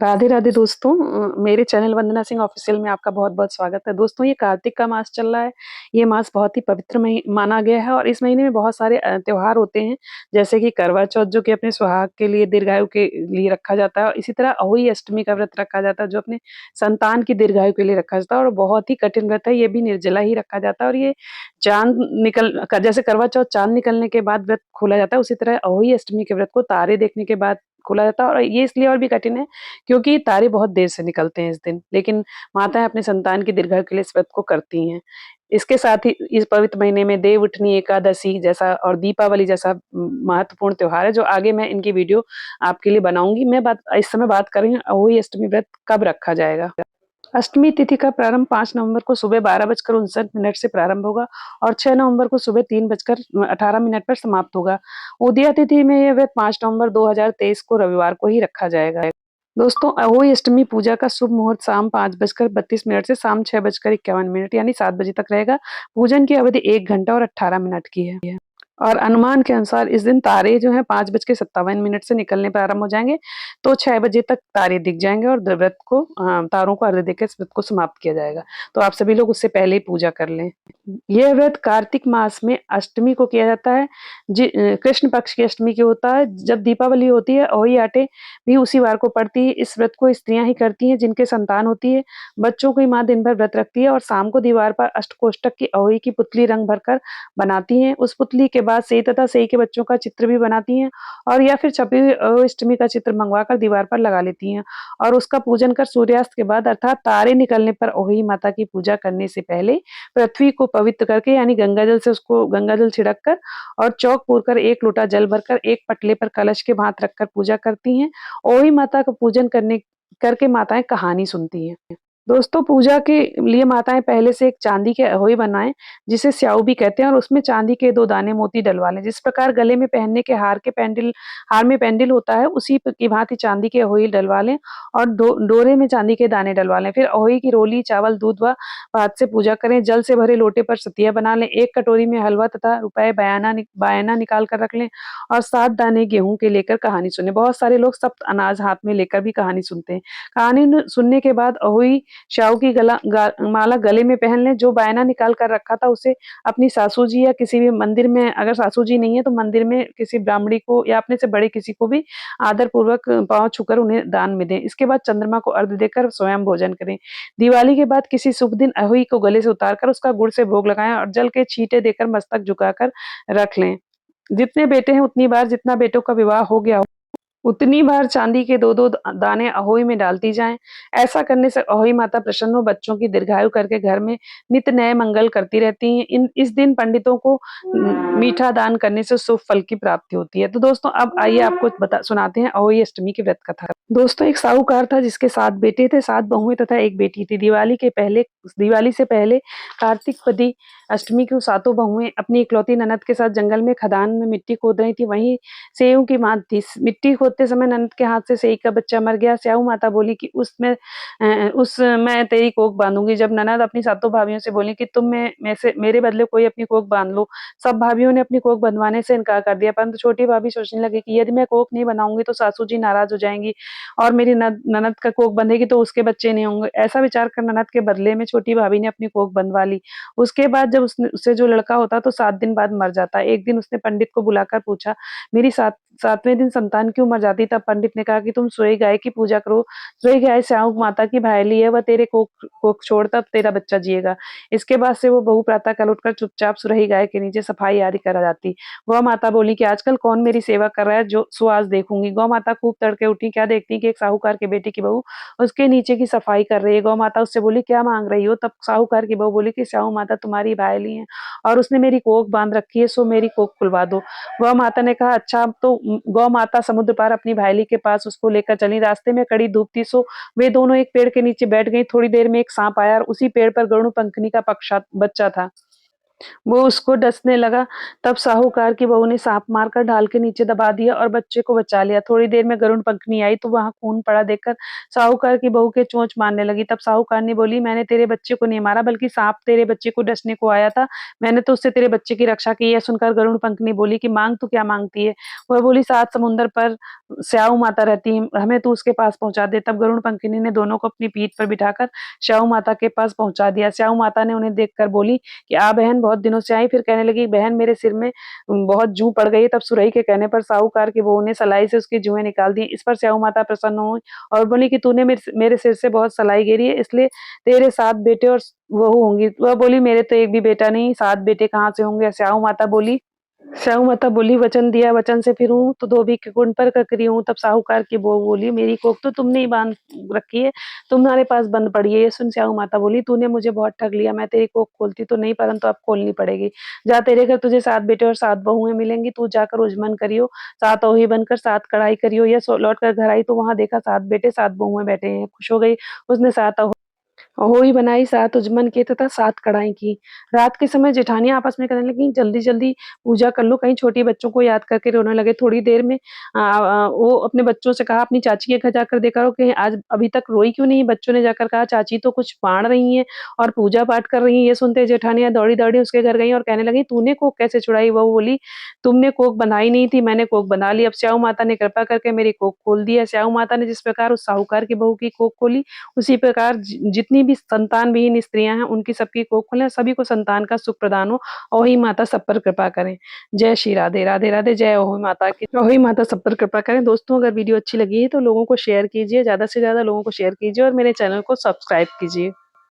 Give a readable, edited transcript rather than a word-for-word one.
राधे राधे दोस्तों। मेरे चैनल वंदना सिंह ऑफिशियल में आपका बहुत-बहुत स्वागत है। दोस्तों, ये कार्तिक का मास चल रहा है। ये मास बहुत ही पवित्र माना गया है और इस महीने में बहुत सारे त्योहार होते हैं, जैसे कि करवा चौथ जो कि अपने सुहाग के लिए, दीर्घायु के लिए रखा जाता है और इसी तरह अहोई अष्टमी का व्रत रखा जाता है जो अपने संतान की दीर्घायु के लिए रखा जाता है और बहुत ही कठिन व्रत है। ये भी निर्जला ही रखा जाता है और ये चाँद जैसे करवा चौथ चाँद निकलने के बाद व्रत खोला जाता है, उसी तरह अहोई अष्टमी के व्रत को तारे देखने के बाद खोला जाता है और ये इसलिए और भी कठिन है क्योंकि तारे बहुत देर से निकलते हैं इस दिन, लेकिन माताएँ अपने संतान की दीर्घायु के लिए इस व्रत को करती हैं। इसके साथ ही इस पवित्र महीने में देवउठनी एकादशी जैसा और दीपावली जैसा महत्वपूर्ण त्योहार है, जो आगे मैं इनकी वीडियो आपके लिए बनाऊँगी। मैं इस समय बात कर रही हूँ अहोई अष्टमी व्रत कब रखा जाएगा। अष्टमी तिथि का प्रारंभ 5 नवंबर को सुबह 12:59 से प्रारंभ होगा और 6 नवंबर को सुबह 3:18 पर समाप्त होगा। उदया तिथि में यह व्रत 5 नवंबर 2023 को रविवार को ही रखा जाएगा। दोस्तों, अहोई अष्टमी पूजा का शुभ मुहूर्त शाम 5:32 से शाम 6:51 यानी 7 बजे तक रहेगा। पूजन की अवधि 1 घंटा और 18 मिनट की है। और अनुमान के अनुसार इस दिन तारे जो हैं 5:57 से निकलने प्रारंभ हो जाएँगे, तो 6 बजे तक तारे दिख जाएँगे और व्रत को तारों को अर्घ्य देकर इस व्रत को समाप्त किया जाएगा। तो आप सभी लोग उससे पहले ही पूजा कर लें। यह व्रत कार्तिक मास में अष्टमी को किया जाता है। कृष्ण पक्ष की अष्टमी की होता है। जब दीपावली होती है, अहोई आटे भी उसी वार को पड़ती है। इस व्रत को स्त्रियाँ ही करती हैं जिनके संतान होती है। बच्चों की माँ दिन भर व्रत रखती है और शाम को दीवार पर अष्टकोष्ठक की अहोई की पुतली रंग भरकर बनाती हैं। उस पुतली के बाद सेई तथा सेई के बच्चों का चित्र भी बनाती हैं और या फिर छपी हुई अष्टमी का चित्र मंगवाकर दीवार पर लगा लेती हैं और उसका पूजन कर सूर्यास्त के बाद अर्थात तारे निकलने पर अहोई माता की पूजा करने से पहले पृथ्वी को पवित्र करके यानी गंगा जल छिड़क कर और चौक पूर कर 1 लोटा जल भरकर एक पटले पर कलश के भांत रखकर पूजा करती हैं। अहोई माता का पूजन करने करके माताएं कहानी सुनती हैं। दोस्तों, पूजा के लिए माताएं पहले से एक चांदी के अहोई बनाएं, जिसे स्याऊ भी कहते हैं और उसमें चांदी के 2 दाने मोती डलवा लें। जिस प्रकार गले में पहनने के हार में पेंडिल होता है, उसी की भांति चांदी के अहोई डलवा लें और डोरे में चांदी के दाने डलवा लें। फिर अहोई की रोली, चावल, दूध व भात से पूजा करें। जल से भरे लोटे पर सतिया बना लें। 1 कटोरी में हलवा तथा रुपए बयाना निकाल कर रख लें और 7 दाने गेहूं के लेकर कहानी सुने। बहुत सारे लोग सप्त अनाज हाथ में लेकर भी कहानी सुनते हैं। कहानी सुनने के बाद अहोई श्याऊ की माला गले में पहन लें। जो बायना निकाल कर रखा था उसे अपनी सासू जी या किसी भी मंदिर में, अगर सासू जी नहीं है तो मंदिर में किसी ब्राह्मणी को या अपने से बड़े किसी को भी आदर पूर्वक पांव छूकर उन्हें दान में दें। इसके बाद चंद्रमा को अर्घ्य देकर स्वयं भोजन करें। दिवाली के बाद किसी शुभ दिन अहोई को गले से उतारकर उसका गुड़ से भोग लगाएं और जल के छींटे देकर मस्तक झुकाकर रख लें। जितने बेटे हैं उतनी बार, जितना बेटों का विवाह हो गया उतनी बार चांदी के 2-2 दाने अहोई में डालती जाएं। ऐसा करने से अहोई माता प्रसन्न हो बच्चों की दीर्घायु करके घर में नित्य नए मंगल करती रहती हैं। इस दिन पंडितों को मीठा दान करने से शुभ फल की प्राप्ति होती है। तो दोस्तों, अब आइए आपको सुनाते हैं अहोई अष्टमी की व्रत कथा। दोस्तों, एक साहूकार था जिसके 7 बेटे थे, 7 बहुएं तथा 1 बेटी थी। दिवाली से पहले कार्तिक पदी अष्टमी को सातों बहुएं अपनी इकलौती ननद के साथ जंगल में खदान में मिट्टी खोद रही थी। वहीं सेऊ की माँ थी। मिट्टी खोदते समय ननद के हाथ से सेई का बच्चा मर गया। स्याऊ माता बोली कि उस मैं तेरी कोख बांधूंगी। जब ननद अपनी सातों भाभियों से बोली कि तुम में से मेरे बदले कोई अपनी कोख बांध लो, सब भाभियों ने अपनी कोख बंधवाने से इनकार कर दिया, परंतु छोटी भाभी सोचने लगी कि यदि मैं कोख नहीं बनाऊंगी तो सासू जी नाराज हो जाएंगी और मेरी ननद का कोख बंधेगी तो उसके बच्चे नहीं होंगे। ऐसा विचार कर ननद के बदले में छोटी भाभी ने अपनी कोख बंधवा ली। उसके बाद जब उससे जो लड़का होता तो 7 दिन बाद मर जाता। एक दिन उसने पंडित को बुलाकर पूछा, मेरी 7वें दिन संतान क्यों मर जाती? तब पंडित ने कहा कि तुम सोई गाय की पूजा करो। सोई गाय स्याऊ माता की भायली है, वह तेरे कोख छोड़ तब तेरा बच्चा जिएगा। इसके बाद से वो बहू प्रातः काल उठकर चुपचाप सुरही गाय के नीचे सफाई आदि करा जाती। गौ माता बोली कि आजकल कौन मेरी सेवा कर रहा है, जो सो आज देखूंगी। गौ माता खूब तड़के उठी, क्या देखती कि एक साहूकार के बेटे की बहू उसके नीचे की सफाई कर रही है। गौ माता उससे बोली, क्या मांग रही हो? तब साहूकार की बहू बोली कि स्याऊ माता तुम्हारी भायली है और उसने मेरी कोख बांध रखी है, सो मेरी कोख खुलवा दो। गौ माता ने कहा, अच्छा। अब तो गौ माता समुद्र पार अपनी भायली के पास उसको लेकर चली। रास्ते में कड़ी धूप थी, सो वे दोनों एक पेड़ के नीचे बैठ गई। थोड़ी देर में एक सांप आया और उसी पेड़ पर गरुड़ पंखनी का बच्चा था। वो उसको डसने लगा, तब साहूकार की बहू ने साँप मारकर ढाल के नीचे दबा दिया और बच्चे को बचा लिया। थोड़ी देर में गरुड़ पंखनी आई तो वहाँ खून पड़ा देखकर साहूकार की बहू के चोंच मारने लगी। तब साहूकारनी बोली, "मैंने तेरे बच्चे को नहीं मारा बल्कि साँप तेरे बच्चे को डसने को आया था। मैंने तो उससे तेरे बच्चे की रक्षा की है।" सुनकर गरुड़ पंखनी बोली कि माँग तू क्या माँगती है? वह बोली, "7 समुंदर पर स्याऊ माता रहती हैं, हमें तू उसके पास पहुँचा दे।" तब गरुड़ पंखनी ने दोनों को अपनी पीठ पर बिठाकर स्याऊ माता के पास पहुँचा दिया। स्याऊ माता ने उन्हें देखकर बोली कि आ बहन बहुत दिनों से आई। फिर कहने लगी, बहन मेरे सिर में बहुत जूं पड़ गई है। तब सुरई के कहने पर साहूकार की बहू ने सलाई से उसकी जुएं निकाल दी। इस पर स्याऊ माता प्रसन्न हुई और बोली कि तूने मेरे सिर से बहुत सलाई गिरी है, इसलिए तेरे 7 बेटे और बहू होंगी। वह बोली, मेरे तो एक भी बेटा नहीं, 7 बेटे कहाँ से होंगे? स्याऊ माता बोली, वचन दिया वचन से फिरूं तो धोबी के कुंड पर ककरी हूँ। तब साहूकार की बहू बोली, मेरी कोख तो तुमने ही बांध रखी है, तुम्हारे पास बंद पड़ी है। ये सुन स्याऊ माता बोली, तूने मुझे बहुत ठग लिया, मैं तेरी कोख खोलती तो नहीं परंतु अब खोलनी पड़ेगी। जा, तेरे घर तुझे 7 बेटे और 7 बहुएं मिलेंगी, तू जाकर उजमन करियो, 7 ओही बनकर 7 कढ़ाई करियो। यह लौट कर घर आई तो वहां देखा 7 बेटे 7 बहुएं बैठे हैं। खुश हो गई, उसने 7 होई बनाई 7 उजमन के तथा 7 कढ़ाई की। रात के समय जेठानियाँ आपस में कहने लगीं, जल्दी-जल्दी पूजा कर लो, कहीं छोटी बच्चों को याद करके रोने लगे। थोड़ी देर में वो अपने बच्चों से कहा, अपनी चाची के घर जाकर देखा करो कि आज अभी तक रोई क्यों नहीं? बच्चों ने जाकर कहा, चाची तो कुछ बाढ़ रही हैं और पूजा-पाठ कर रही हैं। ये सुनते जेठानियाँ दौड़ी-दौड़ी उसके घर गईं और कहने लगीं, तूने कोख कैसे छुड़ाई? बहू बोली, तुमने कोख बंधाई नहीं थी, मैंने कोख बंधा ली। अब स्याऊ माता ने कृपा करके मेरी कोख खोल दी है। स्याऊ माता ने जिस प्रकार उस साहूकार की बहू की कोख खोली, उसी प्रकार जितनी भी संतान विहीन स्त्रियां हैं उनकी सबकी कोख खुले, सभी को संतान का सुख प्रदान हो। ओहि माता सब पर कृपा करें। जय श्री राधे राधे राधे। जय ओहि माता की। ओहि माता सब पर कृपा करें। दोस्तों, अगर वीडियो अच्छी लगी है तो लोगों को शेयर कीजिए, ज्यादा से ज्यादा लोगों को शेयर कीजिए और मेरे चैनल को सब्सक्राइब कीजिए।